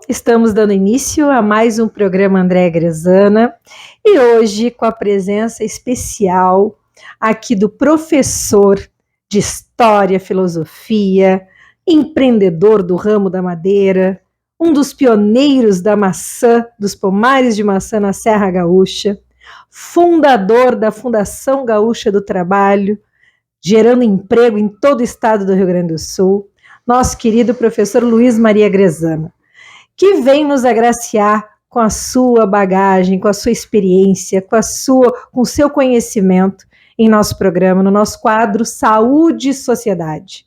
estamos dando início a mais um programa Andréa Grezana e hoje com a presença especial aqui do professor de História, Filosofia, empreendedor do ramo da madeira, um dos pioneiros da maçã, dos pomares de maçã na Serra Gaúcha, fundador da Fundação Gaúcha do Trabalho, gerando emprego em todo o estado do Rio Grande do Sul, nosso querido professor Luiz Maria Grezana, que vem nos agraciar com a sua bagagem, com a sua experiência, com o seu conhecimento em nosso programa, no nosso quadro Saúde e Sociedade.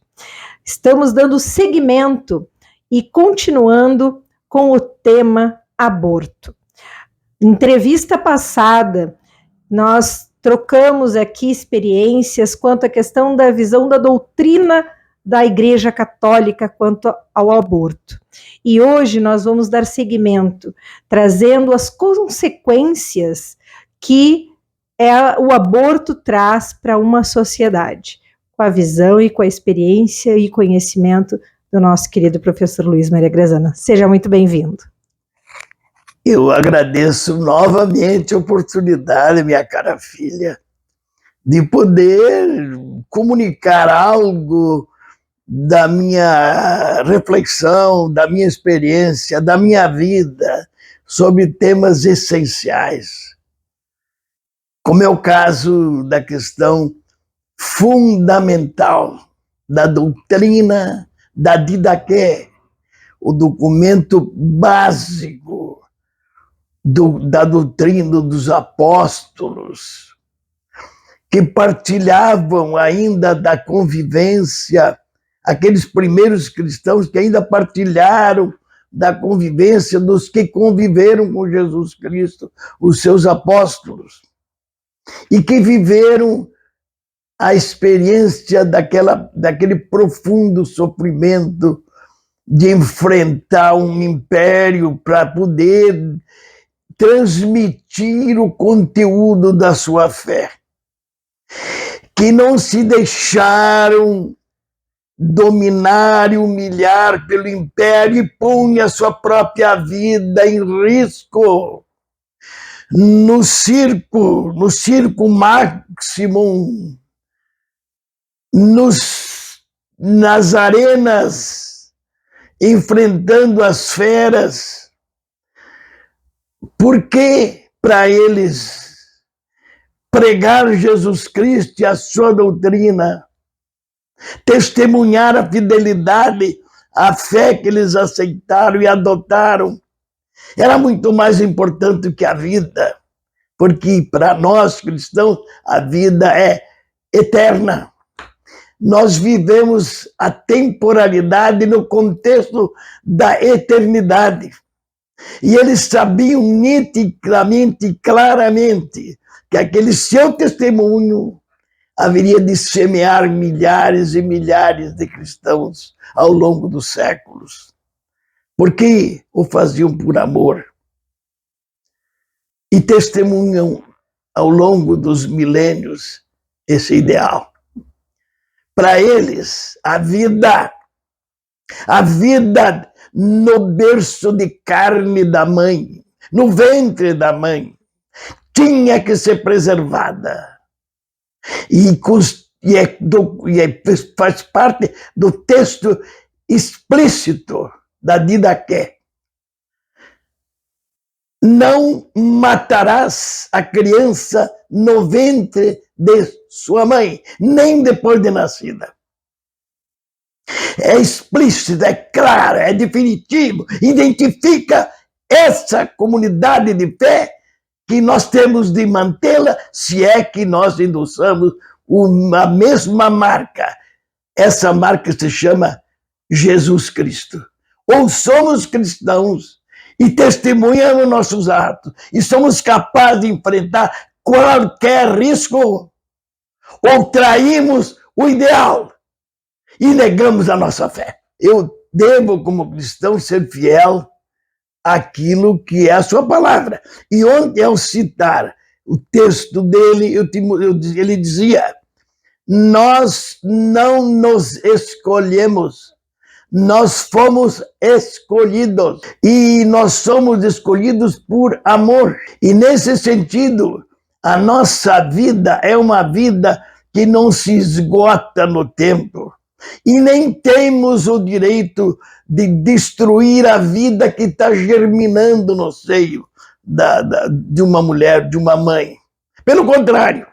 Estamos dando seguimento e continuando com o tema aborto. Entrevista passada, nós trocamos aqui experiências quanto à questão da visão da doutrina da Igreja Católica quanto ao aborto. E hoje nós vamos dar seguimento, trazendo as consequências que o aborto traz para uma sociedade, com a visão e com a experiência e conhecimento do nosso querido professor Luiz Maria Grezana. Seja muito bem-vindo. Eu agradeço novamente a oportunidade, minha cara filha, de poder comunicar algo da minha reflexão, da minha experiência, da minha vida sobre temas essenciais, como é o caso da questão fundamental da doutrina da Didaqué, o documento básico da doutrina dos apóstolos, que partilhavam ainda da convivência, aqueles primeiros cristãos que ainda partilharam da convivência dos que conviveram com Jesus Cristo, os seus apóstolos, e que viveram a experiência daquele profundo sofrimento de enfrentar um império para poder transmitir o conteúdo da sua fé, que não se deixaram dominar e humilhar pelo império e punha sua própria vida em risco no circo máximo, nas arenas, enfrentando as feras, porque para eles pregar Jesus Cristo e a sua doutrina, testemunhar a fidelidade, a fé que eles aceitaram e adotaram, era muito mais importante que a vida, porque para nós cristãos a vida é eterna. Nós vivemos a temporalidade no contexto da eternidade. E eles sabiam nitidamente, claramente, que aquele seu testemunho haveria de semear milhares e milhares de cristãos ao longo dos séculos. Porque o faziam por amor. E testemunham ao longo dos milênios esse ideal. Para eles, a vida no berço de carne da mãe, no ventre da mãe, tinha que ser preservada. E faz parte do texto explícito da Didaqué. Não matarás a criança no ventre de sua mãe, nem depois de nascida. É explícito, é claro, é definitivo, identifica essa comunidade de fé que nós temos de mantê-la, se é que nós endossamos a mesma marca. Essa marca se chama Jesus Cristo. Ou somos cristãos e testemunhamos nossos atos, e somos capazes de enfrentar qualquer risco, ou traímos o ideal e negamos a nossa fé. Eu devo, como cristão, ser fiel àquilo que é a sua palavra. E ontem, ao citar o texto dele, ele dizia: nós não nos escolhemos, nós fomos escolhidos e nós somos escolhidos por amor. E nesse sentido, a nossa vida é uma vida que não se esgota no tempo. E nem temos o direito de destruir a vida que está germinando no seio de uma mulher, de uma mãe. Pelo contrário,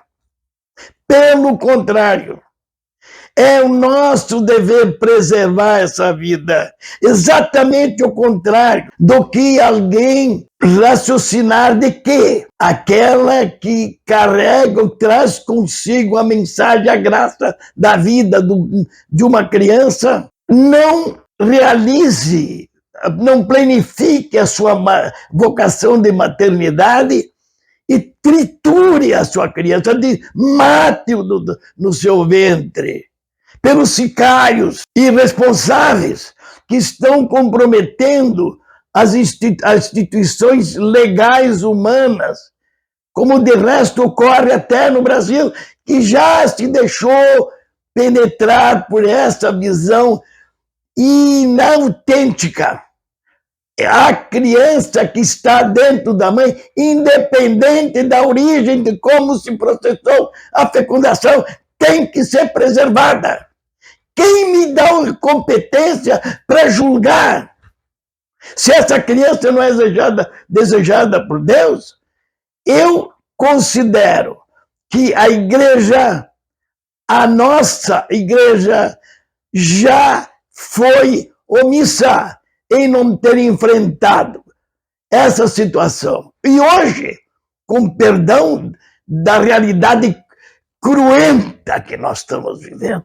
é o nosso dever preservar essa vida. Exatamente o contrário do que alguém raciocinar de que aquela que carrega, traz consigo a mensagem, a graça da vida de uma criança, não realize, não planifique a sua vocação de maternidade e triture a sua criança, mate-o no seu ventre, pelos sicários irresponsáveis que estão comprometendo as instituições legais humanas, como de resto ocorre até no Brasil, que já se deixou penetrar por essa visão inautêntica. A criança que está dentro da mãe, independente da origem, de como se processou a fecundação, tem que ser preservada. Quem me dá competência para julgar se essa criança não é desejada por Deus? Eu considero que a nossa igreja, já foi omissa em não ter enfrentado essa situação. E hoje, com perdão da realidade cruenta que nós estamos vivendo,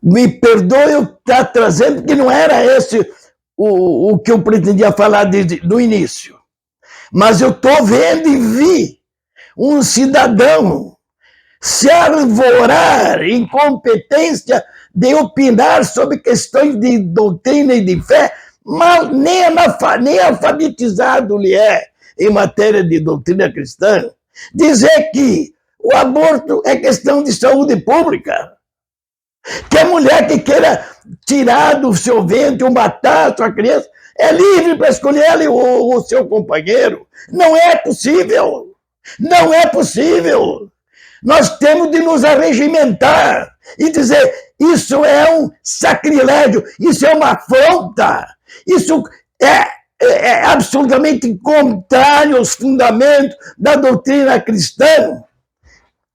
me perdoe eu estar trazendo, que não era esse o que eu pretendia falar no início. Mas eu estou vendo e vi um cidadão se arvorar em competência de opinar sobre questões de doutrina e de fé, mas nem alfabetizado lhe é em matéria de doutrina cristã. Dizer que o aborto é questão de saúde pública, que a mulher que queira tirar do seu ventre ou matar a sua criança é livre para escolher ela ou o seu companheiro. Não é possível. Não é possível. Nós temos de nos arregimentar e dizer: isso é um sacrilégio, isso é uma afronta, isso é absolutamente contrário aos fundamentos da doutrina cristã.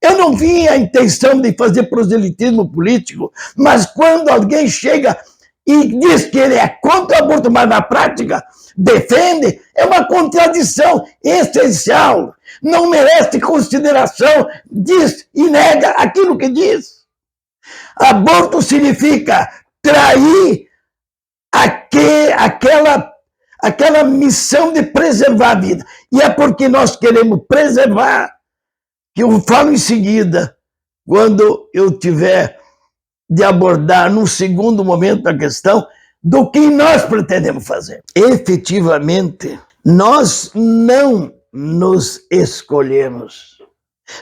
Eu não vi a intenção de fazer proselitismo político, mas quando alguém chega e diz que ele é contra o aborto, mas na prática defende, é uma contradição essencial. Não merece consideração, diz e nega aquilo que diz. Aborto significa trair aquela missão de preservar a vida. E é porque nós queremos preservar que eu falo em seguida, quando eu tiver de abordar num segundo momento a questão do que nós pretendemos fazer. Efetivamente, nós não nos escolhemos.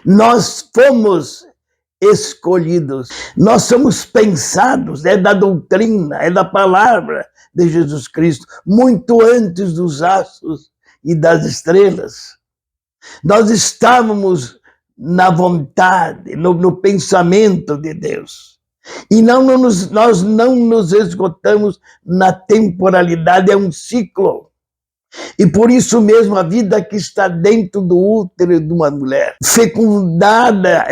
Nós fomos escolhidos. Nós somos pensados, é da doutrina, é da palavra de Jesus Cristo, muito antes dos astros e das estrelas. Nós estávamos na vontade, no pensamento de Deus. E nós não nos esgotamos na temporalidade, é um ciclo. E por isso mesmo a vida que está dentro do útero de uma mulher, fecundada,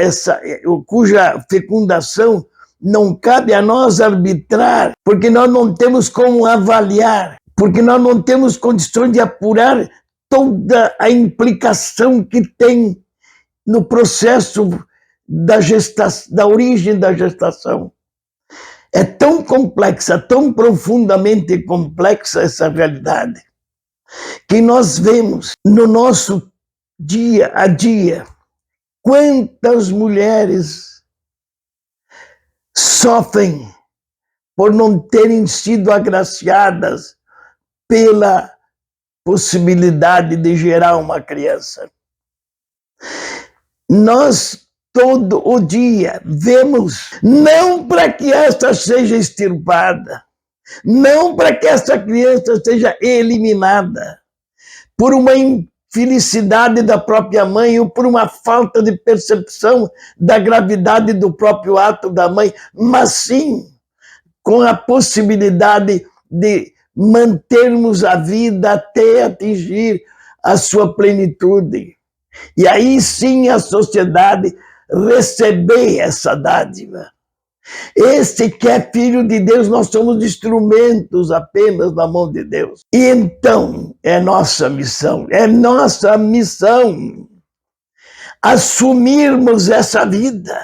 cuja fecundação não cabe a nós arbitrar, porque nós não temos como avaliar, porque nós não temos condições de apurar toda a implicação que tem no processo da origem da gestação. É tão complexa, tão profundamente complexa essa realidade, que nós vemos no nosso dia a dia quantas mulheres sofrem por não terem sido agraciadas pela possibilidade de gerar uma criança. Nós todo o dia vemos, não para que esta seja extirpada, Não para que essa criança seja eliminada por uma infelicidade da própria mãe ou por uma falta de percepção da gravidade do próprio ato da mãe, mas sim com a possibilidade de mantermos a vida até atingir a sua plenitude. E aí sim a sociedade receber essa dádiva. Esse que é filho de Deus, nós somos instrumentos apenas na mão de Deus. E então é nossa missão assumirmos essa vida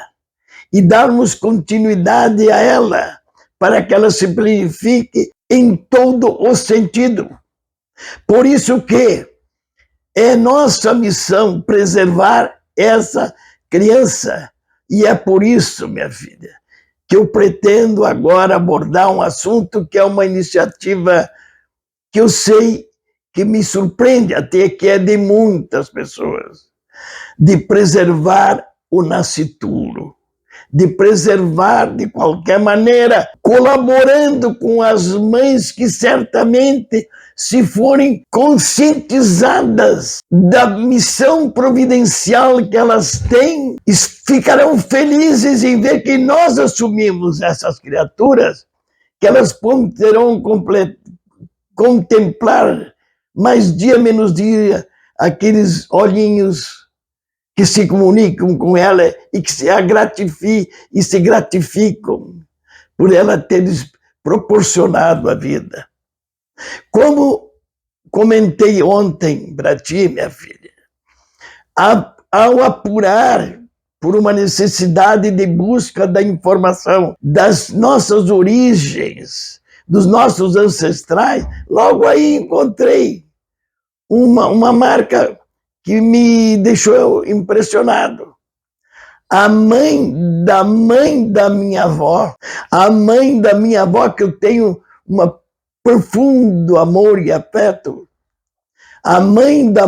e darmos continuidade a ela, para que ela se planifique em todo o sentido. Por isso que é nossa missão preservar essa criança. E é por isso, minha filha, que eu pretendo agora abordar um assunto que é uma iniciativa que eu sei que me surpreende até, que é de muitas pessoas, de preservar o nascituro, de preservar de qualquer maneira, colaborando com as mães que certamente, se forem conscientizadas da missão providencial que elas têm, ficarão felizes em ver que nós assumimos essas criaturas, que elas poderão contemplar mais dia menos dia aqueles olhinhos que se comunicam com ela e que se gratificam por ela ter lhes proporcionado a vida. Como comentei ontem para ti, minha filha, ao apurar por uma necessidade de busca da informação das nossas origens, dos nossos ancestrais, logo aí encontrei uma marca que me deixou impressionado. A mãe da minha avó, que eu tenho um profundo amor e afeto, a mãe da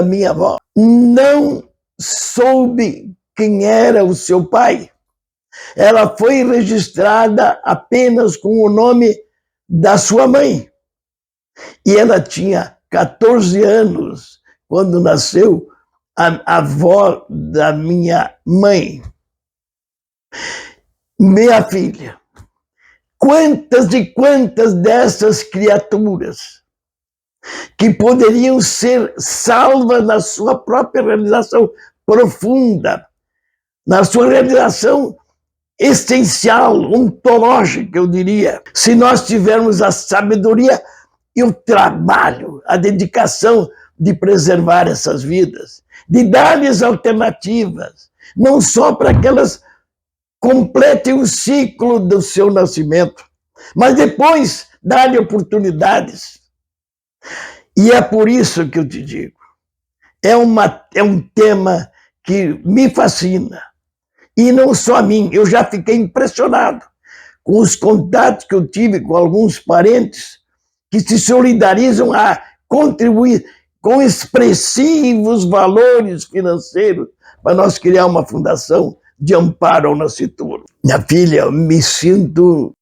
minha avó, não soube quem era o seu pai. Ela foi registrada apenas com o nome da sua mãe. E ela tinha 14 anos quando nasceu a avó da minha mãe. Minha filha, quantas e quantas dessas criaturas que poderiam ser salvas na sua própria realização profunda, na sua realização essencial, ontológica, eu diria, se nós tivermos a sabedoria e o trabalho, a dedicação de preservar essas vidas, de dar-lhes alternativas, não só para que elas completem o ciclo do seu nascimento, mas depois dar-lhe oportunidades. E é por isso que eu te digo, é um tema que me fascina. E não só a mim, eu já fiquei impressionado com os contatos que eu tive com alguns parentes que se solidarizam a contribuir com expressivos valores financeiros para nós criar uma fundação de amparo ao nascituro. Minha filha, eu me sinto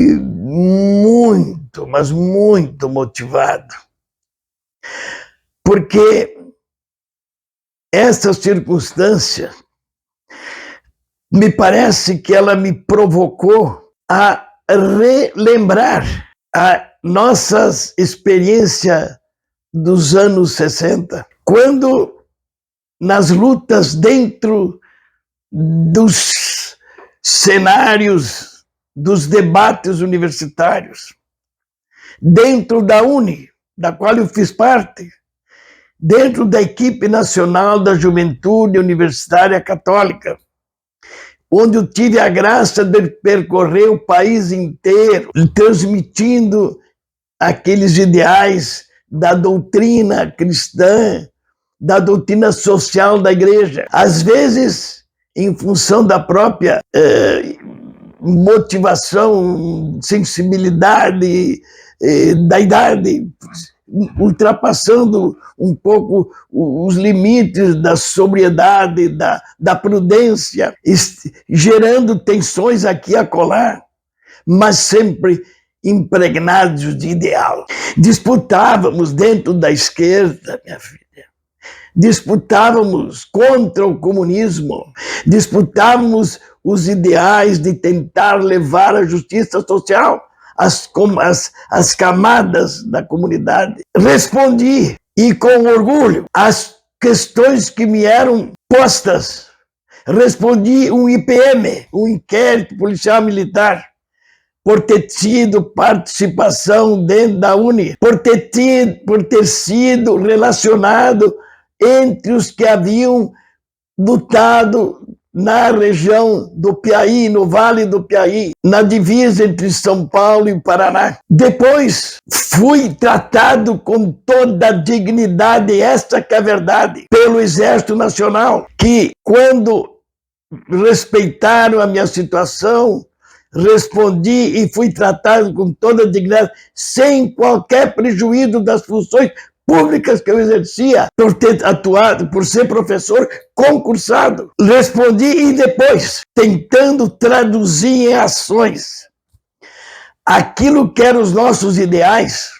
muito, mas muito motivado, porque essa circunstância me parece que ela me provocou a relembrar a nossas experiências dos anos 60, quando nas lutas dentro dos cenários dos debates universitários, dentro da UNE, da qual eu fiz parte, dentro da equipe nacional da Juventude Universitária Católica, onde eu tive a graça de percorrer o país inteiro, transmitindo aqueles ideais da doutrina cristã, da doutrina social da igreja. Às vezes, em função da própria motivação, sensibilidade da idade, ultrapassando um pouco os limites da sobriedade, da prudência, gerando tensões aqui e acolá, mas sempre impregnados de ideal. Disputávamos dentro da esquerda, minha filha. Disputávamos contra o comunismo. Disputávamos os ideais de tentar levar a justiça social às camadas da comunidade. Respondi, e com orgulho, às questões que me eram postas. Respondi um IPM, um inquérito policial militar, por ter tido participação dentro da UNE, por ter sido relacionado entre os que haviam lutado na região do Piauí, no Vale do Piauí, na divisa entre São Paulo e Paraná. Depois fui tratado com toda a dignidade, esta que é a verdade, pelo Exército Nacional, que quando respeitaram a minha situação, respondi e fui tratado com toda a dignidade, sem qualquer prejuízo das funções públicas que eu exercia, por ter atuado, por ser professor concursado. Respondi e depois, tentando traduzir em ações aquilo que eram os nossos ideais,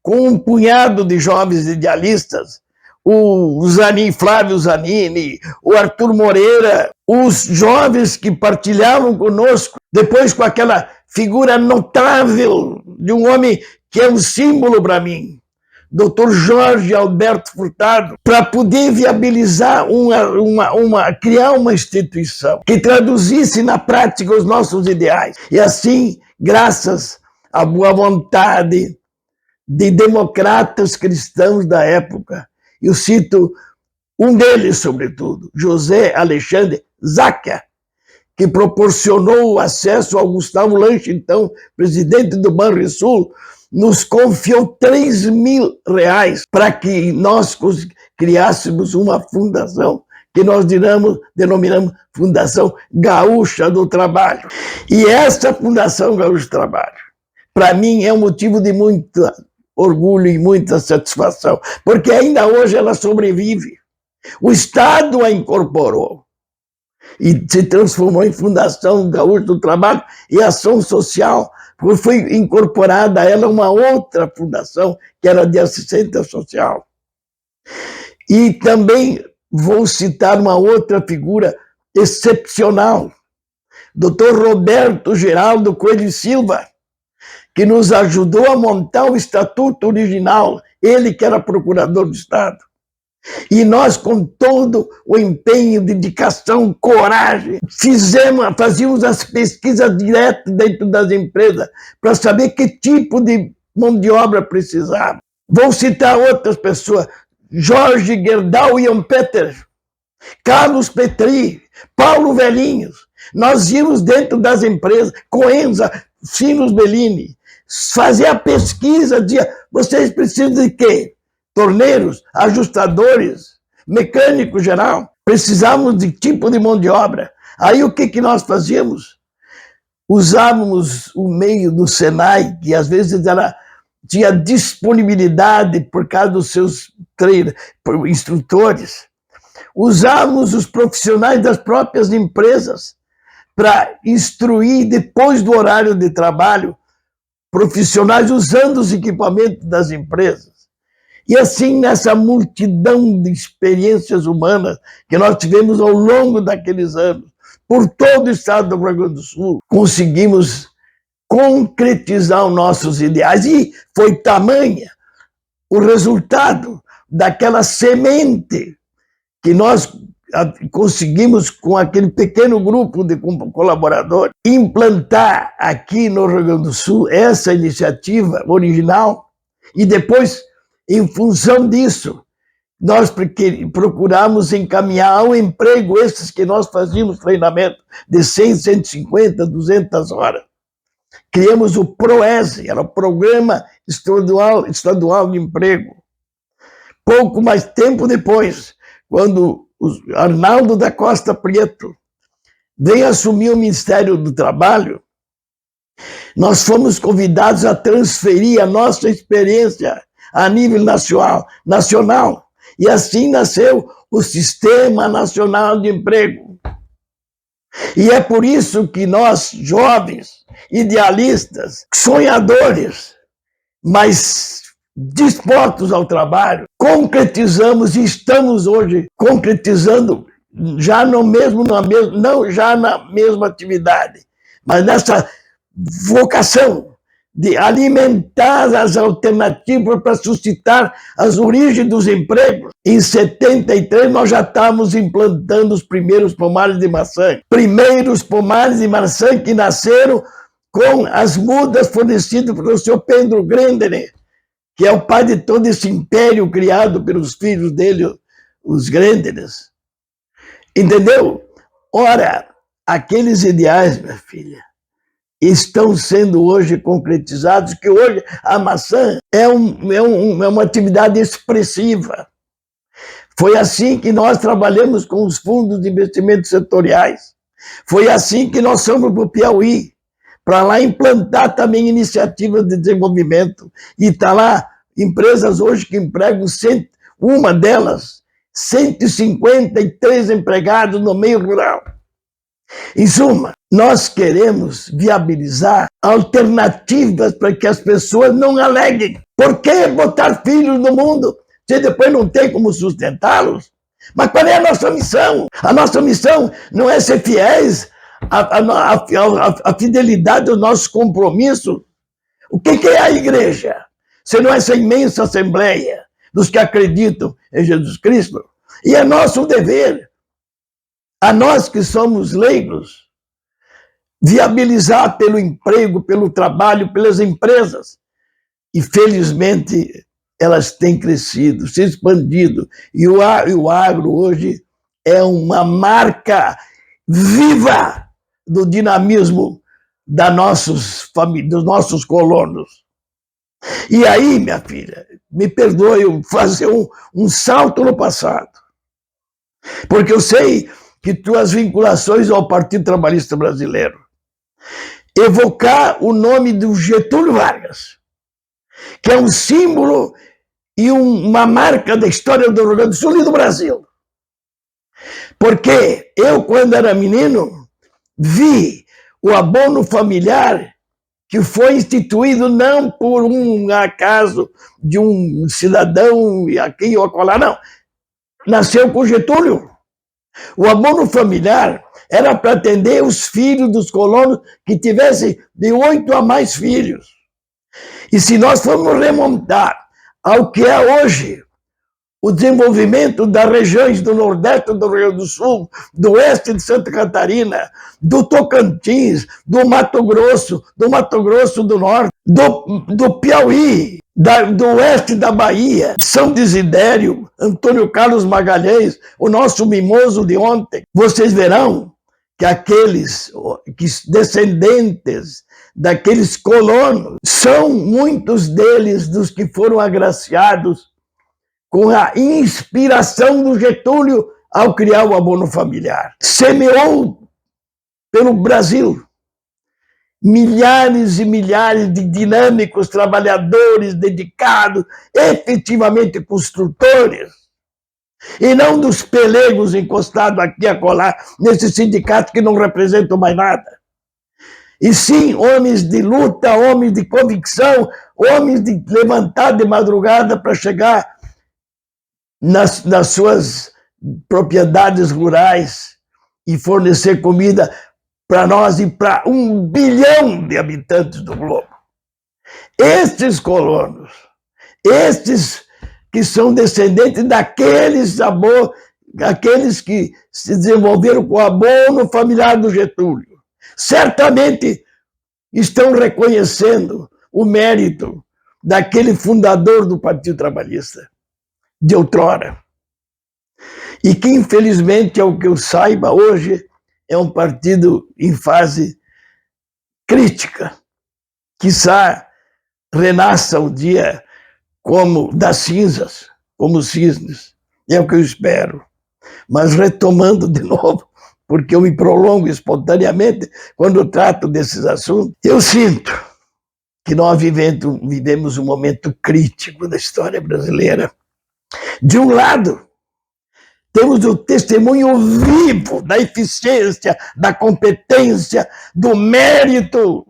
com um punhado de jovens idealistas, o Flávio Zanini, o Arthur Moreira, os jovens que partilhavam conosco, depois com aquela figura notável de um homem que é um símbolo para mim, Dr. Jorge Alberto Furtado, para poder viabilizar criar uma instituição que traduzisse na prática os nossos ideais. E assim, graças à boa vontade de democratas cristãos da época, eu cito um deles, sobretudo, José Alexandre Záquia, que proporcionou o acesso ao Gustavo Lange, então presidente do Banrisul, nos confiou R$3.000 para que nós criássemos uma fundação que nós denominamos Fundação Gaúcha do Trabalho. E essa Fundação Gaúcha do Trabalho, para mim, é um motivo de muito orgulho e muita satisfação, porque ainda hoje ela sobrevive. O Estado a incorporou e se transformou em Fundação Gaúcha do Trabalho e Ação Social, porque foi incorporada a ela uma outra fundação, que era de assistência social. E também vou citar uma outra figura excepcional, Dr. Roberto Geraldo Coelho Silva, que nos ajudou a montar o Estatuto Original, ele que era procurador do Estado. E nós, com todo o empenho, dedicação, coragem, fazíamos as pesquisas direto dentro das empresas para saber que tipo de mão de obra precisava. Vou citar outras pessoas, Jorge Gerdau Ian Peter, Carlos Petri, Paulo Velhinhos. Nós íamos dentro das empresas, Coenza, Sinos Bellini, fazer a pesquisa, dizia, vocês precisam de quê? Torneiros, ajustadores, mecânico geral, precisávamos de tipo de mão de obra. Aí o que nós fazíamos? Usávamos o meio do Senai, que às vezes tinha disponibilidade por causa dos seus instrutores. Usávamos os profissionais das próprias empresas para instruir, depois do horário de trabalho, profissionais usando os equipamentos das empresas. E assim, nessa multidão de experiências humanas que nós tivemos ao longo daqueles anos, por todo o estado do Rio Grande do Sul, conseguimos concretizar os nossos ideais. E foi tamanha o resultado daquela semente que nós conseguimos, com aquele pequeno grupo de colaboradores, implantar aqui no Rio Grande do Sul essa iniciativa original. E depois, em função disso, nós procuramos encaminhar ao emprego esses que nós fazíamos treinamento de 100, 150, 200 horas. Criamos o PROESE, era o Programa Estadual de Emprego. Pouco mais tempo depois, quando o Arnaldo da Costa Prieto veio assumir o Ministério do Trabalho, nós fomos convidados a transferir a nossa experiência a nível nacional. E assim nasceu o Sistema Nacional de Emprego. E é por isso que nós, jovens, idealistas, sonhadores, mas dispostos ao trabalho, concretizamos e estamos hoje concretizando já no mesmo, não já na mesma atividade, mas nessa vocação de alimentar as alternativas para suscitar as origens dos empregos. Em 73, nós já estávamos implantando os primeiros pomares de maçã. Primeiros pomares de maçã que nasceram com as mudas fornecidas pelo seu Pedro Grendener, que é o pai de todo esse império criado pelos filhos dele, os Grendeners. Entendeu? Ora, aqueles ideais, minha filha, estão sendo hoje concretizados, que hoje a maçã é uma atividade expressiva. Foi assim que nós trabalhamos com os fundos de investimentos setoriais. Foi assim que nós fomos para o Piauí, para lá implantar também iniciativas de desenvolvimento. E está lá empresas hoje que empregam, uma delas, 153 empregados no meio rural. Em suma, nós queremos viabilizar alternativas para que as pessoas não aleguem. Por que botar filhos no mundo se depois não tem como sustentá-los? Mas qual é a nossa missão? A nossa missão não é ser fiéis à fidelidade dos nossos compromissos. O que é a igreja? Se não é essa imensa assembleia dos que acreditam em Jesus Cristo? E é nosso dever, a nós que somos leigos, viabilizar pelo emprego, pelo trabalho, pelas empresas. E, felizmente, elas têm crescido, se expandido. E o agro hoje é uma marca viva do dinamismo dos nossos colonos. E aí, minha filha, me perdoe eu fazer um salto no passado. Porque eu sei que tuas vinculações ao Partido Trabalhista Brasileiro, evocar o nome do Getúlio Vargas, que é um símbolo e uma marca da história do Rio Grande do Sul e do Brasil. Porque eu, quando era menino, vi o abono familiar que foi instituído não por um acaso de um cidadão aqui ou acolá, não. Nasceu com Getúlio. O abono familiar era para atender os filhos dos colonos que tivessem de 8 a mais filhos. E se nós formos remontar ao que é hoje o desenvolvimento das regiões do Nordeste do Rio Grande do Sul, do Oeste de Santa Catarina, do Tocantins, do Mato Grosso do Norte, do Piauí, do Oeste da Bahia, São Desidério, Antônio Carlos Magalhães, o nosso mimoso de ontem, vocês verão que aqueles descendentes daqueles colonos são muitos deles dos que foram agraciados com a inspiração do Getúlio ao criar o abono familiar. Semeou pelo Brasil milhares e milhares de dinâmicos trabalhadores dedicados, efetivamente construtores, e não dos pelegos encostados aqui e acolá, nesses sindicatos que não representam mais nada. E sim, homens de luta, homens de convicção, homens de levantar de madrugada para chegar nas suas propriedades rurais e fornecer comida para nós e para 1 bilhão de habitantes do globo. Estes colonos, estes que são descendentes daqueles que se desenvolveram com o abono familiar do Getúlio, certamente estão reconhecendo o mérito daquele fundador do Partido Trabalhista de outrora. E que, infelizmente, ao que eu saiba hoje, é um partido em fase crítica. Quiçá renasça o dia como das cinzas, como os cisnes. É o que eu espero. Mas retomando de novo, porque eu me prolongo espontaneamente quando eu trato desses assuntos, eu sinto que nós vivemos um momento crítico da história brasileira. De um lado, temos o testemunho vivo da eficiência, da competência, do mérito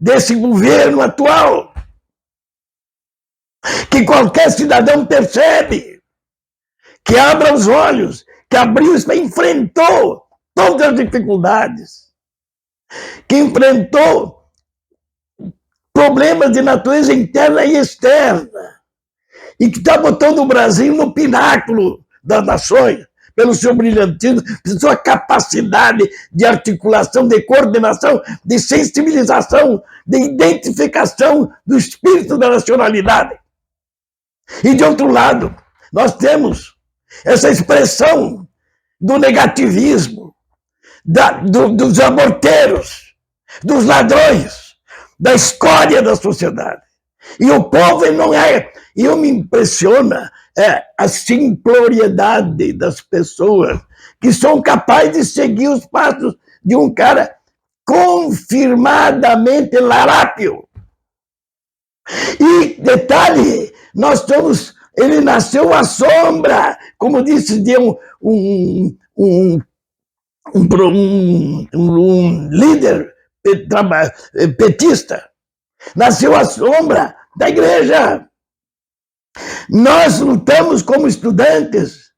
desse governo atual, que qualquer cidadão percebe, que abra os olhos, que abriu, enfrentou todas as dificuldades, que enfrentou problemas de natureza interna e externa, e que está botando o Brasil no pináculo das nações, pelo seu brilhantismo, pela sua capacidade de articulação, de coordenação, de sensibilização, de identificação do espírito da nacionalidade. E, de outro lado, nós temos essa expressão do negativismo, dos aborteiros, dos ladrões, da escória da sociedade. E o povo não é... E me impressiona a simploriedade das pessoas que são capazes de seguir os passos de um cara confirmadamente larápio. E, detalhe, ele nasceu à sombra, como disse de um líder petista. Nasceu à sombra da igreja. Nós lutamos como estudantes,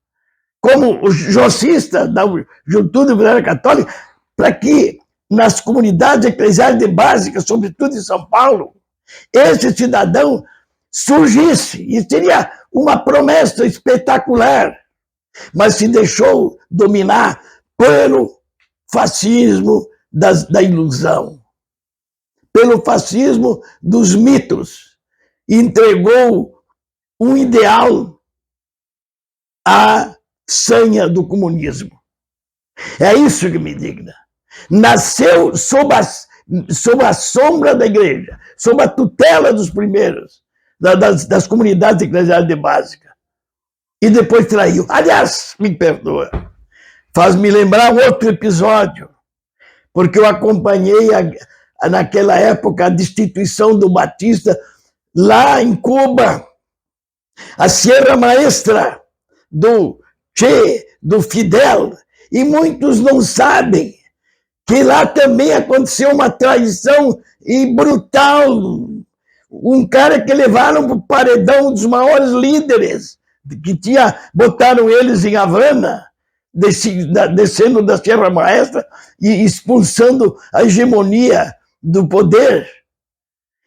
como jocistas da Juventude Operária Católica, para que nas comunidades eclesiais de básica, sobretudo em São Paulo, esse cidadão surgisse. E seria uma promessa espetacular, mas se deixou dominar pelo fascismo da ilusão, pelo fascismo dos mitos, e entregou um ideal à sanha do comunismo. É isso que me indigna. Nasceu sob a sombra da igreja, sob a tutela dos primeiros, das comunidades eclesiais de básica, e depois traiu. Aliás, me perdoa, faz-me lembrar outro episódio, porque eu acompanhei naquela época a destituição do Batista lá em Cuba, a Sierra Maestra do Che, do Fidel, e muitos não sabem que lá também aconteceu uma traição e brutal. Um cara que levaram para o paredão dos maiores líderes, que botaram eles em Havana, descendo da Sierra Maestra e expulsando a hegemonia do poder.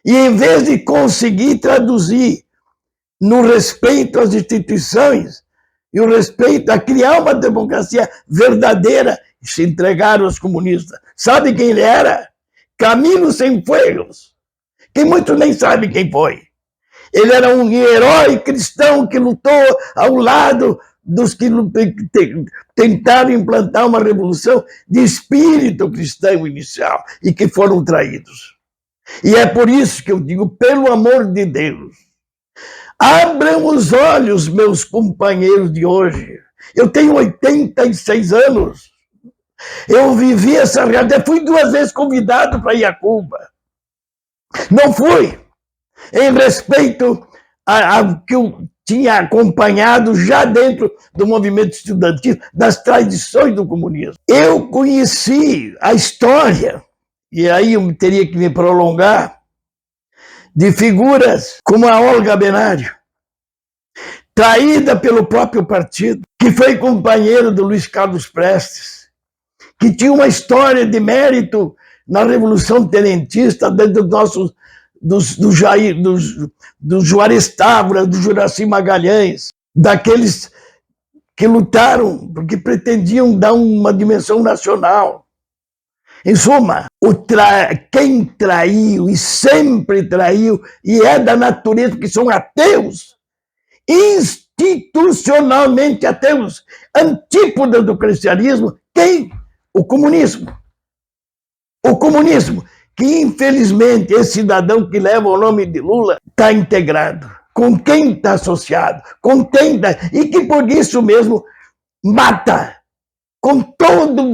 E em vez de conseguir traduzir no respeito às instituições e o respeito a criar uma democracia verdadeira, se entregaram aos comunistas. Sabe quem ele era? Camilo Cienfuegos, que muitos nem sabem quem foi. Ele era um herói cristão que lutou ao lado dos que tentaram implantar uma revolução de espírito cristão inicial e que foram traídos. E é por isso que eu digo, pelo amor de Deus, abram os olhos, meus companheiros de hoje. Eu tenho 86 anos. Eu vivi essa realidade. Fui 2 vezes convidado para ir a Cuba. Não fui. Em respeito ao que eu tinha acompanhado já dentro do movimento estudantil, das tradições do comunismo. Eu conheci a história, e aí eu teria que me prolongar, de figuras como a Olga Benário, traída pelo próprio partido, que foi companheiro do Luiz Carlos Prestes, que tinha uma história de mérito na Revolução Tenentista, do Juarez Távora, do Juraci Magalhães, daqueles que lutaram porque pretendiam dar uma dimensão nacional. Em suma, quem traiu e sempre traiu, e é da natureza, porque são ateus, institucionalmente ateus, antípoda do cristianismo, quem? O comunismo. O comunismo, que infelizmente esse cidadão que leva o nome de Lula está integrado. Com quem está associado? Com quem está... E que por isso mesmo mata. Com todo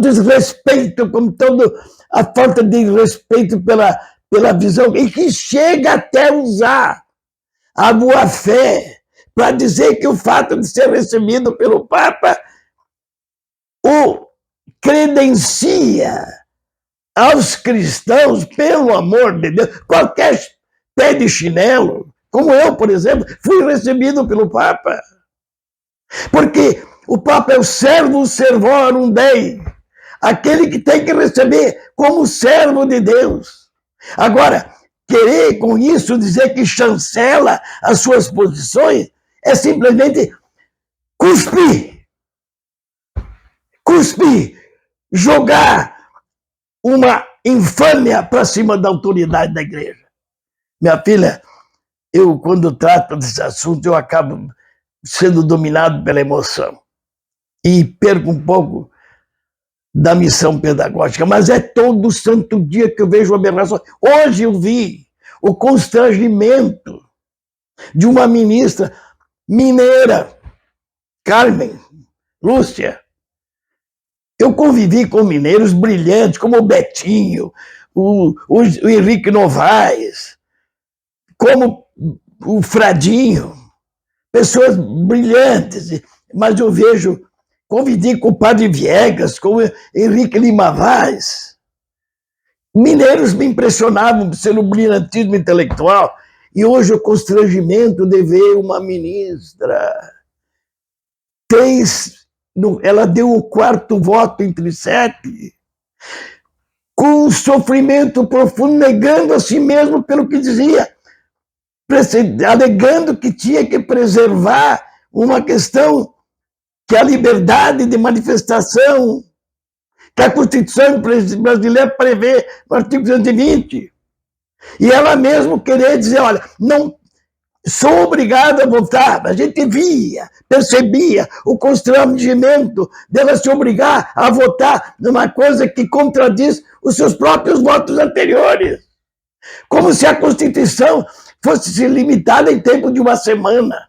desrespeito, com toda a falta de respeito pela visão, e que chega até usar a boa-fé para dizer que o fato de ser recebido pelo Papa o credencia aos cristãos, pelo amor de Deus, qualquer pé de chinelo, como eu, por exemplo, fui recebido pelo Papa. Porque o Papa é o servo servorum Dei, aquele que tem que receber como servo de Deus. Agora, querer com isso dizer que chancela as suas posições é simplesmente cuspir, jogar uma infâmia para cima da autoridade da igreja. Minha filha, eu quando trato desse assunto, eu acabo sendo dominado pela emoção e perco um pouco da missão pedagógica, mas é todo santo dia que eu vejo aberração. Hoje eu vi o constrangimento de uma ministra mineira, Carmen Lúcia. Eu convivi com mineiros brilhantes, como o Betinho, o Henrique Novaes, como o Fradinho, pessoas brilhantes, mas eu vejo, convivi com o Padre Viegas, com o Henrique Lima Vaz. Mineiros me impressionavam pelo brilhantismo intelectual, e hoje o constrangimento de ver uma ministra. Ela deu o 4º voto entre 7, com um sofrimento profundo, negando a si mesmo pelo que dizia, alegando que tinha que preservar uma questão que a liberdade de manifestação, que a Constituição brasileira prevê no artigo 220. E ela mesmo queria dizer, olha, não sou obrigada a votar. A gente percebia o constrangimento dela se obrigar a votar numa coisa que contradiz os seus próprios votos anteriores. Como se a Constituição fosse limitada em tempo de uma semana.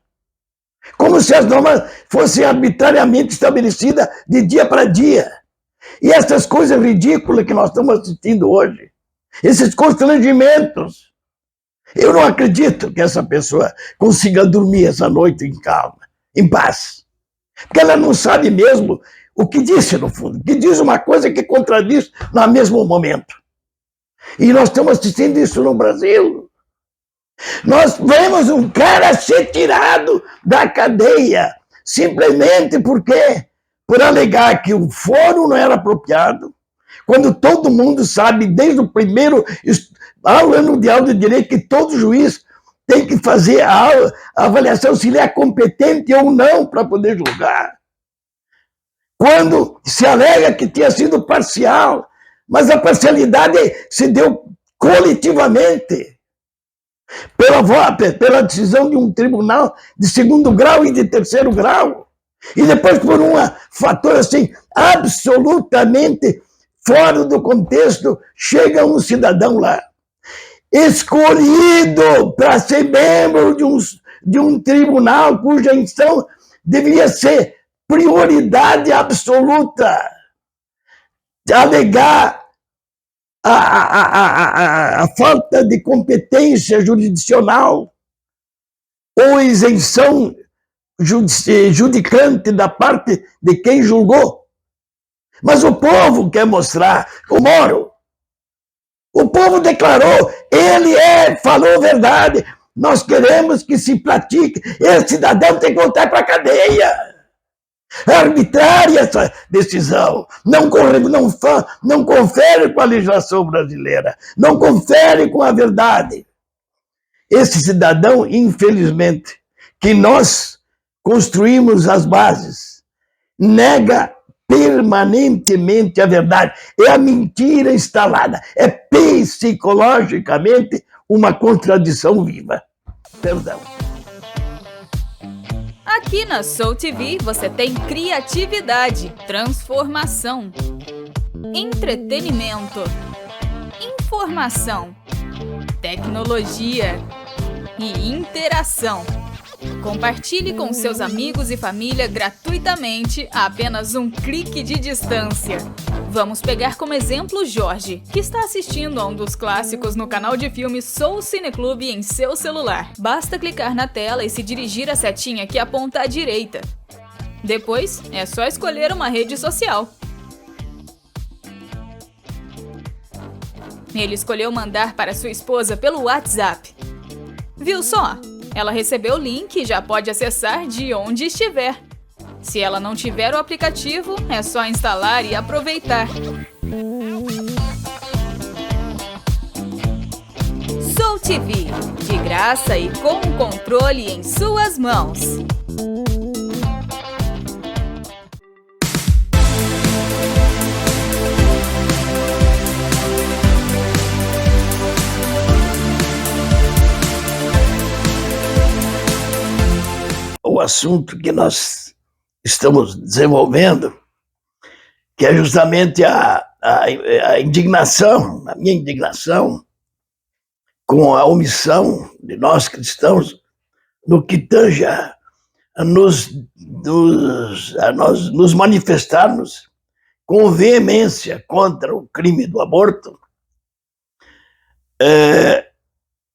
Como se as normas fossem arbitrariamente estabelecidas de dia para dia. E essas coisas ridículas que nós estamos assistindo hoje, esses constrangimentos, eu não acredito que essa pessoa consiga dormir essa noite em calma, em paz. Porque ela não sabe mesmo o que disse, no fundo. Que diz uma coisa que contradiz no mesmo momento. E nós estamos assistindo isso no Brasil. Nós vemos um cara ser tirado da cadeia, simplesmente por alegar que o fórum não era apropriado, quando todo mundo sabe, desde o primeiro ano de aula de direito, que todo juiz tem que fazer a avaliação se ele é competente ou não para poder julgar. Quando se alega que tinha sido parcial, mas a parcialidade se deu coletivamente, pela decisão de um tribunal de 2º grau e de 3º grau. E depois, por um fator assim, absolutamente fora do contexto, chega um cidadão lá, escolhido para ser membro de um tribunal cuja intenção deveria ser prioridade absoluta, de alegar a falta de competência jurisdicional ou isenção judicante da parte de quem julgou. Mas o povo quer mostrar o Moro. O povo declarou, falou a verdade. Nós queremos que se pratique. Esse cidadão tem que voltar para a cadeia. É arbitrária essa decisão. Não confere com a legislação brasileira. Não confere com a verdade. Esse cidadão, infelizmente, que nós construímos as bases, nega permanentemente a verdade. É a mentira instalada. É psicologicamente uma contradição viva. Perdão. Aqui na Soul TV você tem criatividade, transformação, entretenimento, informação, tecnologia e interação. Compartilhe com seus amigos e família gratuitamente a apenas um clique de distância. Vamos pegar como exemplo Jorge, que está assistindo a um dos clássicos no canal de filmes Soul Cine Clube em seu celular. Basta clicar na tela e se dirigir à setinha que aponta à direita. Depois, é só escolher uma rede social. Ele escolheu mandar para sua esposa pelo WhatsApp. Viu só? Ela recebeu o link e já pode acessar de onde estiver. Se ela não tiver o aplicativo, é só instalar e aproveitar. Soul TV, de graça e com o controle em suas mãos. O assunto que nós estamos desenvolvendo, que é justamente a indignação, a minha indignação com a omissão de nós cristãos no que tange a nós nos manifestarmos com veemência contra o crime do aborto.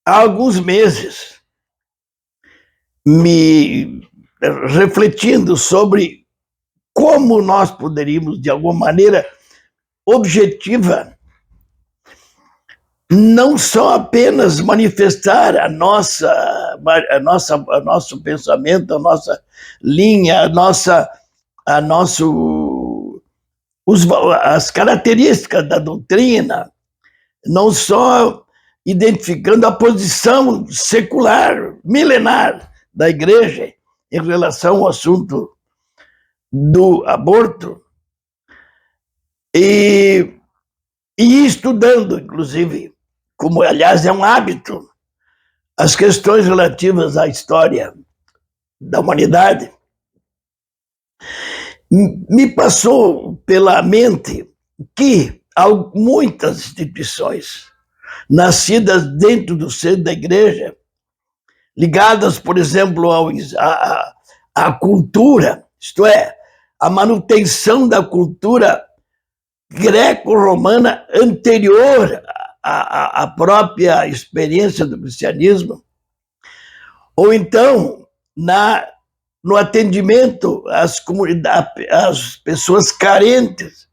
Há alguns meses, me refletindo sobre como nós poderíamos, de alguma maneira objetiva, não só apenas manifestar nosso pensamento, a nossa linha, as características da doutrina, não só identificando a posição secular, milenar da Igreja em relação ao assunto do aborto, e estudando, inclusive, como, aliás, é um hábito, as questões relativas à história da humanidade, me passou pela mente que há muitas instituições nascidas dentro do seio da Igreja, ligadas, por exemplo, à cultura, isto é, à manutenção da cultura greco-romana anterior à própria experiência do cristianismo, ou então no atendimento às comunidades, às pessoas carentes,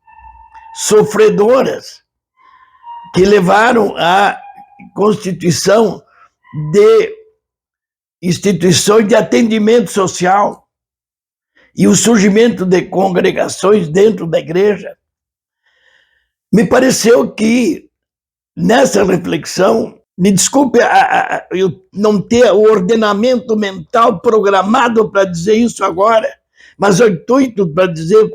sofredoras, que levaram à constituição de instituições de atendimento social e o surgimento de congregações dentro da Igreja. Me pareceu que, nessa reflexão, me desculpe eu não ter o ordenamento mental programado para dizer isso agora, mas eu intuito para dizer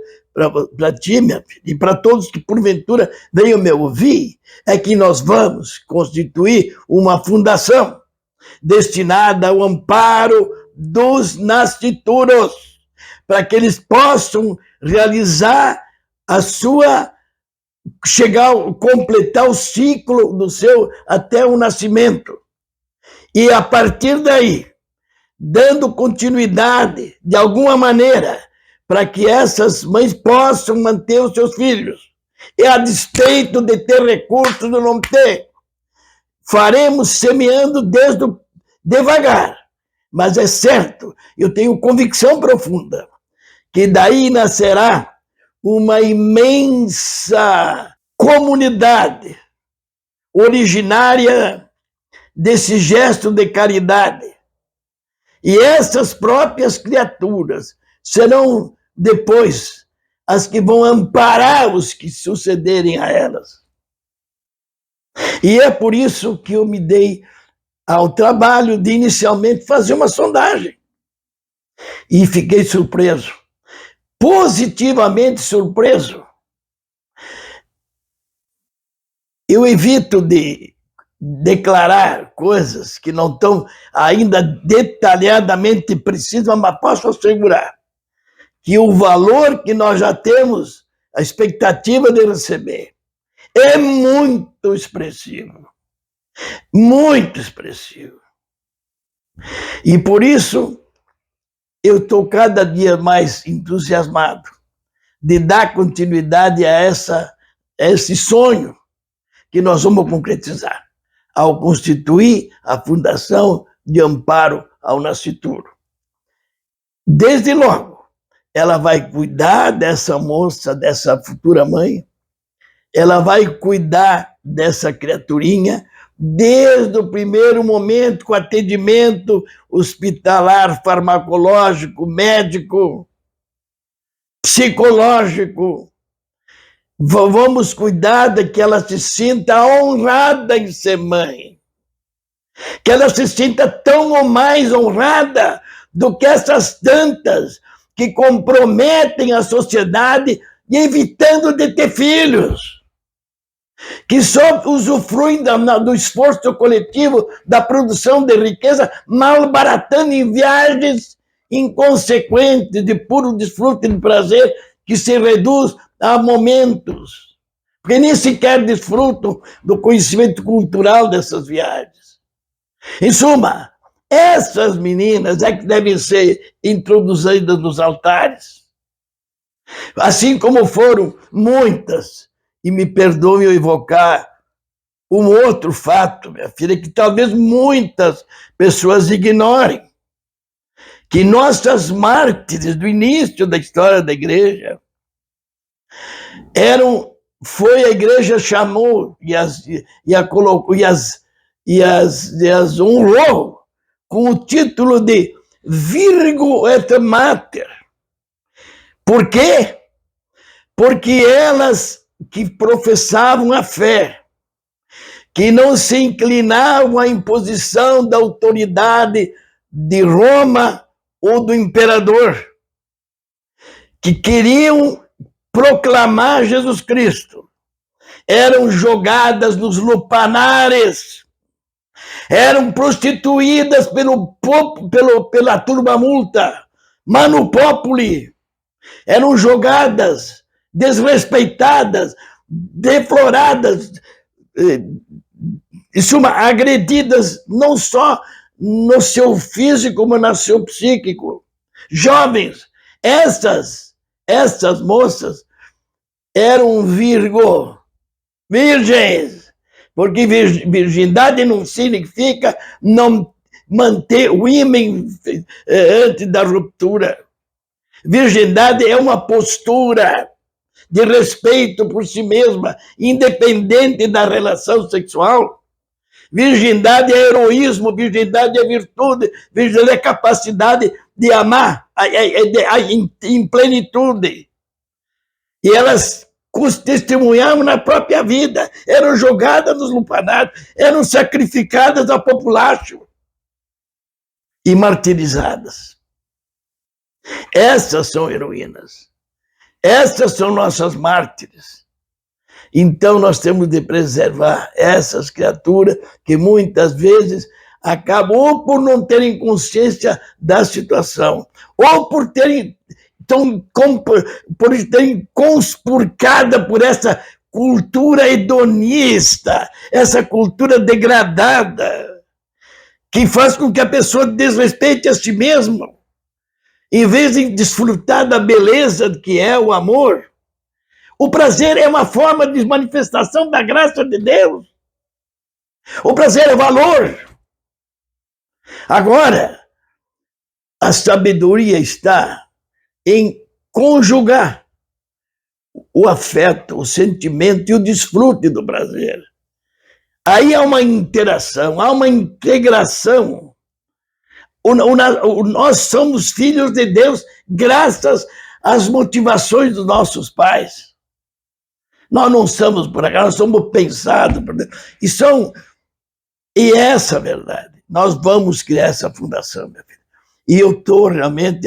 para ti, minha filha, e para todos que porventura venham me ouvir, é que nós vamos constituir uma fundação destinada ao amparo dos nascituros, para que eles possam realizar completar o ciclo do seu até o nascimento. E a partir daí, dando continuidade de alguma maneira para que essas mães possam manter os seus filhos, e a despeito de ter recursos ou não ter, faremos semeando devagar, mas é certo, eu tenho convicção profunda, que daí nascerá uma imensa comunidade originária desse gesto de caridade. E essas próprias criaturas serão depois as que vão amparar os que sucederem a elas. E é por isso que eu me dei ao trabalho de inicialmente fazer uma sondagem. E fiquei surpreso, positivamente surpreso. Eu evito de declarar coisas que não estão ainda detalhadamente precisas, mas posso assegurar que o valor que nós já temos, a expectativa de receber, é muito expressivo. Muito expressivo. E por isso, eu estou cada dia mais entusiasmado de dar continuidade a esse sonho que nós vamos concretizar ao constituir a Fundação de Amparo ao Nascituro. Desde logo, ela vai cuidar dessa moça, dessa futura mãe, ela vai cuidar dessa criaturinha desde o primeiro momento, com atendimento hospitalar, farmacológico, médico, psicológico. Vamos cuidar de que ela se sinta honrada em ser mãe, que ela se sinta tão ou mais honrada do que essas tantas que comprometem a sociedade evitando de ter filhos, que só usufruem do esforço coletivo, da produção de riqueza, malbaratando em viagens inconsequentes de puro desfrute de prazer, que se reduz a momentos, porque nem sequer desfrutam do conhecimento cultural dessas viagens. Em suma, essas meninas é que devem ser introduzidas nos altares, assim como foram muitas. E me perdoe eu evocar um outro fato, minha filha, que talvez muitas pessoas ignorem, que nossas mártires do início da história da igreja foi a igreja chamou e as honrou com o título de Virgo et Mater. Por quê? Porque elas que professavam a fé, que não se inclinavam à imposição da autoridade de Roma ou do imperador, que queriam proclamar Jesus Cristo, eram jogadas nos lupanares, eram prostituídas pela turba multa, manu populi, eram jogadas, desrespeitadas, defloradas, em suma, agredidas não só no seu físico, mas no seu psíquico. Jovens, essas moças eram virgens, porque virgindade não significa não manter o ímen antes da ruptura. Virgindade é uma postura de respeito por si mesma, independente da relação sexual. Virgindade é heroísmo, virgindade é virtude, virgindade é capacidade de amar em plenitude. E elas testemunhavam na própria vida, eram jogadas nos lupanários, eram sacrificadas ao populacho e martirizadas. Essas são heroínas. Essas são nossas mártires. Então nós temos de preservar essas criaturas que muitas vezes acabam ou por não terem consciência da situação, ou por terem conspurcada por essa cultura hedonista, essa cultura degradada, que faz com que a pessoa desrespeite a si mesma, em vez de desfrutar da beleza que é o amor. O prazer é uma forma de manifestação da graça de Deus. O prazer é valor. Agora, a sabedoria está em conjugar o afeto, o sentimento e o desfrute do prazer. Aí há uma interação, há uma integração. Nós somos filhos de Deus graças às motivações dos nossos pais. Nós não somos por acaso, nós somos pensados por Deus. E essa é a verdade. Nós vamos criar essa fundação, minha filha. E eu estou realmente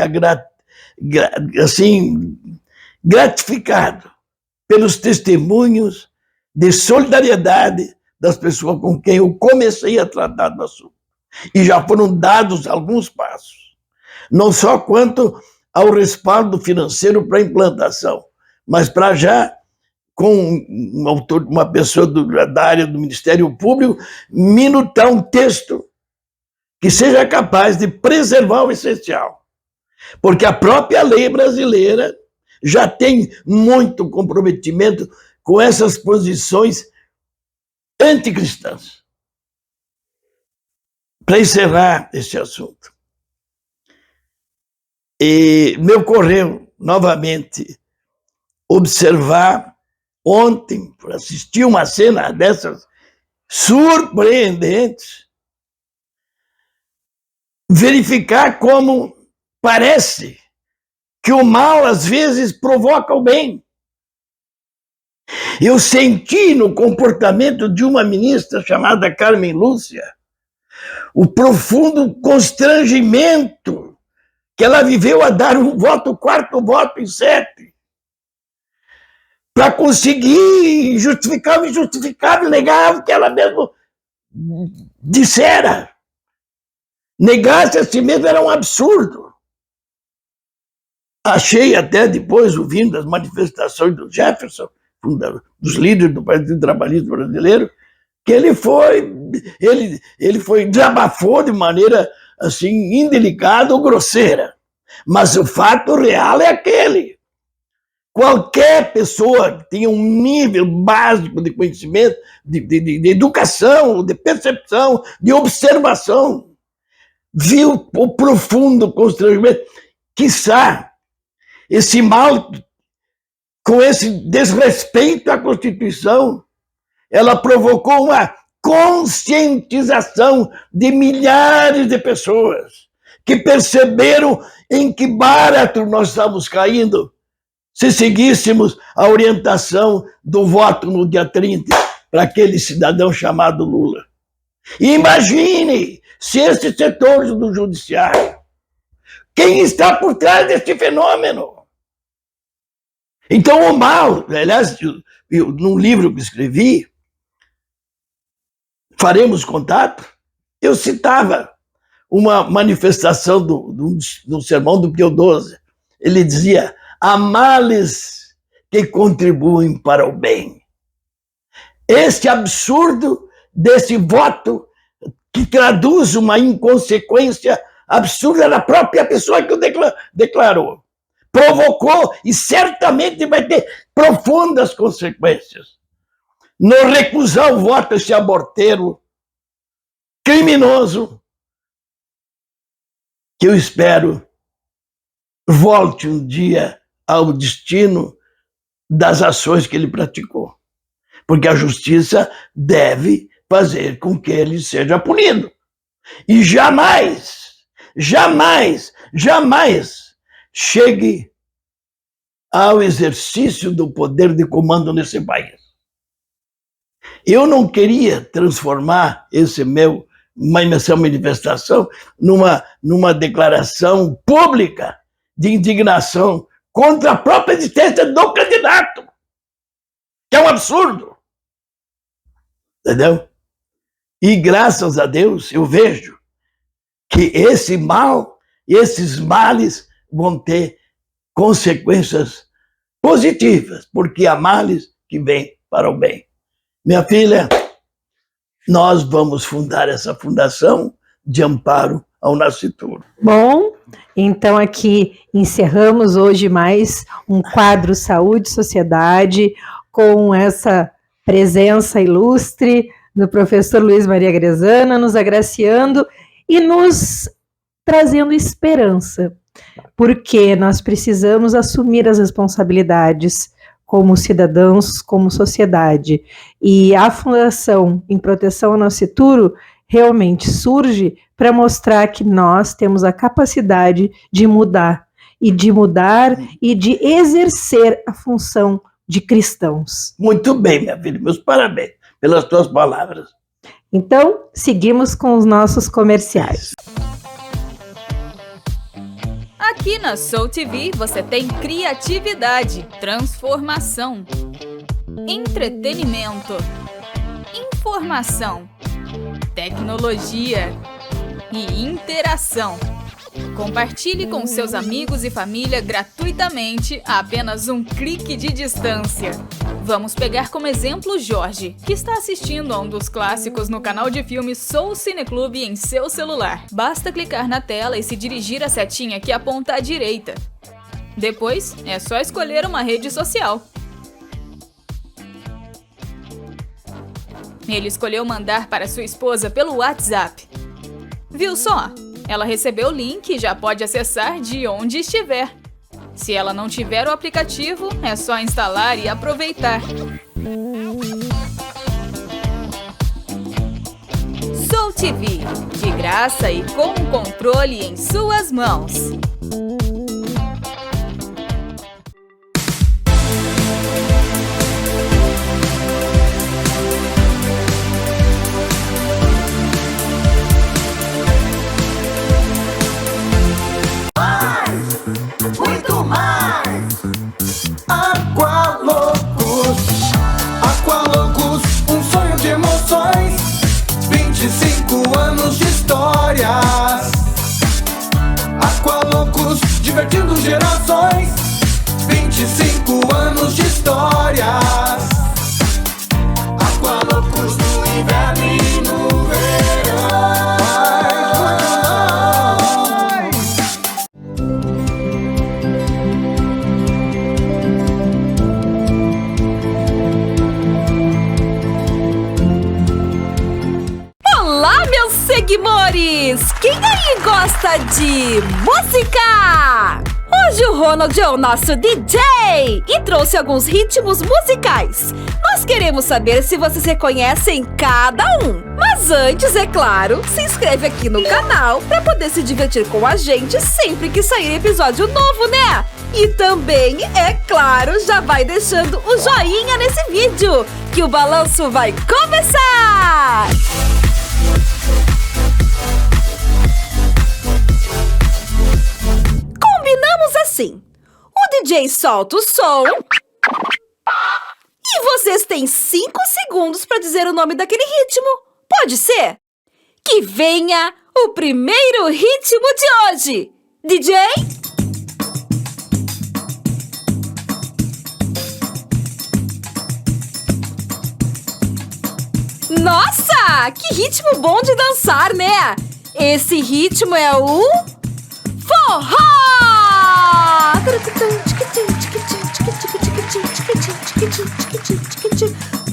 gratificado pelos testemunhos de solidariedade das pessoas com quem eu comecei a tratar do assunto. E já foram dados alguns passos, não só quanto ao respaldo financeiro para a implantação, mas para já, com uma pessoa da área do Ministério Público, minutar um texto que seja capaz de preservar o essencial. Porque a própria lei brasileira já tem muito comprometimento com essas posições anticristãs. Para encerrar este assunto, me ocorreu novamente observar ontem para assistir uma cena dessas surpreendentes, verificar como parece que o mal às vezes provoca o bem. Eu senti no comportamento de uma ministra chamada Carmen Lúcia o profundo constrangimento que ela viveu a dar um voto, quarto voto em 7, para conseguir justificar o injustificável, negar o que ela mesma dissera. Negar-se a si mesmo era um absurdo. Achei até depois, ouvindo as manifestações do Jefferson, dos líderes do Partido Trabalhista Brasileiro, que ele desabafou de maneira assim indelicada ou grosseira. Mas o fato real é aquele. Qualquer pessoa que tenha um nível básico de conhecimento, de educação, de percepção, de observação, viu o profundo constrangimento, quiçá esse mal, com esse desrespeito à Constituição, ela provocou uma conscientização de milhares de pessoas que perceberam em que barato nós estamos caindo se seguíssemos a orientação do voto no dia 30 para aquele cidadão chamado Lula. E imagine se esses setores do judiciário, quem está por trás desse fenômeno? Então o mal, aliás, num livro que escrevi, Faremos Contato, eu citava uma manifestação do sermão do Pio XII. Ele dizia: há males que contribuem para o bem. Este absurdo desse voto que traduz uma inconsequência absurda na própria pessoa que o declarou, provocou e certamente vai ter profundas consequências. No recusar o voto, esse aborteiro criminoso, que eu espero volte um dia ao destino das ações que ele praticou. Porque a justiça deve fazer com que ele seja punido. E jamais, jamais, jamais chegue ao exercício do poder de comando nesse país. Eu não queria transformar essa manifestação numa declaração pública de indignação contra a própria existência do candidato, que é um absurdo. Entendeu? E graças a Deus eu vejo que esse mal, esses males vão ter consequências positivas, porque há males que vêm para o bem. Minha filha, nós vamos fundar essa fundação de amparo ao nascituro. Bom, então aqui encerramos hoje mais um quadro Saúde e Sociedade com essa presença ilustre do professor Luiz Maria Grezana, nos agraciando e nos trazendo esperança, porque nós precisamos assumir as responsabilidades como cidadãos, como sociedade. E a Fundação em Proteção ao Nascituro realmente surge para mostrar que nós temos a capacidade de mudar e de exercer a função de cristãos. Muito bem, minha filha, meus parabéns pelas tuas palavras. Então, seguimos com os nossos comerciais. Aqui na Soul TV você tem criatividade, transformação, entretenimento, informação, tecnologia e interação. Compartilhe com seus amigos e família gratuitamente a apenas um clique de distância. Vamos pegar como exemplo Jorge, que está assistindo a um dos clássicos no canal de filmes Soul Cineclube em seu celular. Basta clicar na tela e se dirigir à setinha que aponta à direita. Depois, é só escolher uma rede social. Ele escolheu mandar para sua esposa pelo WhatsApp. Viu só? Ela recebeu o link e já pode acessar de onde estiver. Se ela não tiver o aplicativo, é só instalar e aproveitar. Soul TV, de graça e com o controle em suas mãos. Muito mais! Aqualocos, Aqualocos, um sonho de emoções. 25 anos de histórias. Aqualocos, divertindo gerações. 25 anos de histórias. Aqualocos no inverno e no verão. Seguimores! Quem aí gosta de música? Hoje o Ronald é o nosso DJ e trouxe alguns ritmos musicais. Nós queremos saber se vocês reconhecem cada um. Mas antes, é claro, se inscreve aqui no canal para poder se divertir com a gente sempre que sair episódio novo, né? E também, é claro, já vai deixando o joinha nesse vídeo, que o balanço vai começar! Combinamos assim. O DJ solta o som e vocês têm 5 segundos para dizer o nome daquele ritmo. Pode ser? Que venha o primeiro ritmo de hoje. DJ? Nossa, que ritmo bom de dançar, né? Esse ritmo é o forró!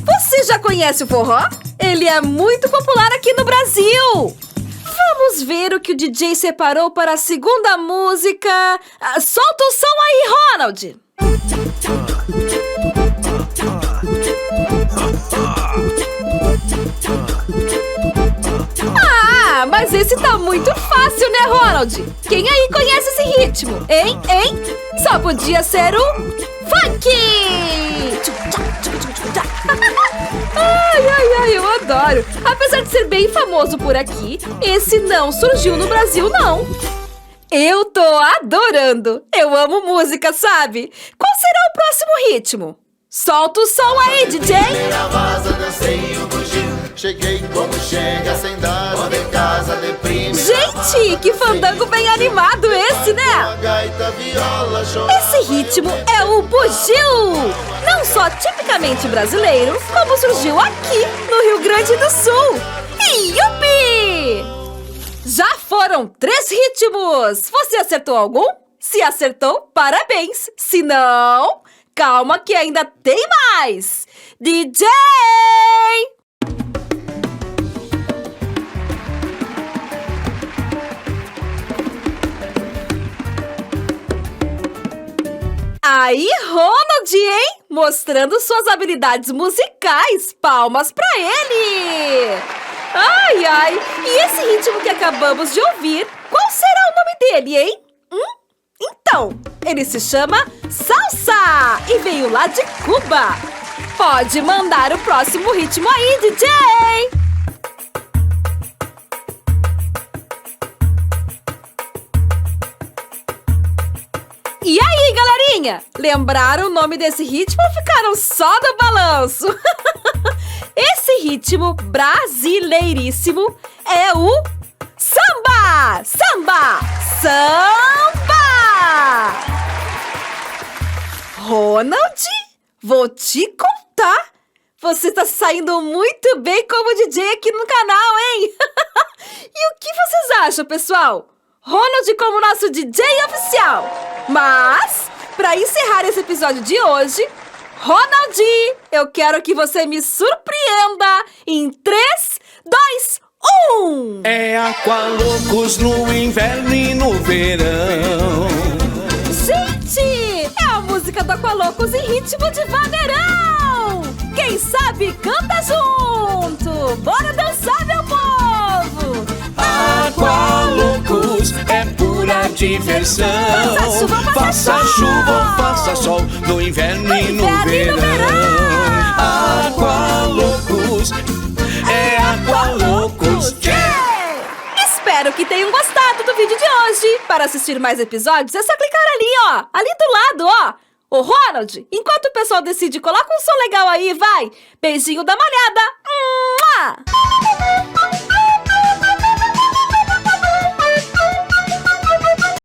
Você já conhece o forró? Ele é muito popular aqui no Brasil! Vamos ver o que o DJ separou para a segunda música. Solta o som aí, Ronald! Ah, mas esse tá muito fácil, né, Ronald? Quem aí conhece esse ritmo? Hein? Só podia ser o funk! Ai, eu adoro! Apesar de ser bem famoso por aqui, esse não surgiu no Brasil, não. Eu tô adorando! Eu amo música, sabe? Qual será o próximo ritmo? Solta o som aí, DJ! Cheguei como chega sem dar, quando em casa deprime. Gente, que fandango bem animado esse, né? Esse ritmo é o bugio! Não só tipicamente brasileiro, como surgiu aqui no Rio Grande do Sul. E yupi! Já foram 3 ritmos! Você acertou algum? Se acertou, parabéns! Se não, calma que ainda tem mais! DJ! Aí, Ronald, hein? Mostrando suas habilidades musicais. Palmas pra ele! Ai, e esse ritmo que acabamos de ouvir, qual será o nome dele, hein? Então, ele se chama salsa e veio lá de Cuba. Pode mandar o próximo ritmo aí, DJ! E aí, galerinha? Lembraram o nome desse ritmo ou ficaram só no balanço? Esse ritmo brasileiríssimo é o samba! Samba! Samba! Ronald, vou te contar. Você tá saindo muito bem como DJ aqui no canal, hein? E o que vocês acham, pessoal? Ronald como nosso DJ oficial. Mas, para encerrar esse episódio de hoje, Ronald, eu quero que você me surpreenda em 3, 2, 1. É Aqualocos no inverno e no verão. Gente, do Aqualocos em ritmo de vaneirão! Quem sabe canta junto! Bora dançar, meu povo! Aqualocos é pura diversão. Faça chuva ou faça sol, no inverno e no verão. Aqualocos é Aqualocos. Espero que tenham gostado do vídeo de hoje. Para assistir mais episódios, é só clicar ali, ó. Ali do lado, ó. Ô, Ronald, enquanto o pessoal decide, coloca um som legal aí, vai. Beijinho da molhada. Mua!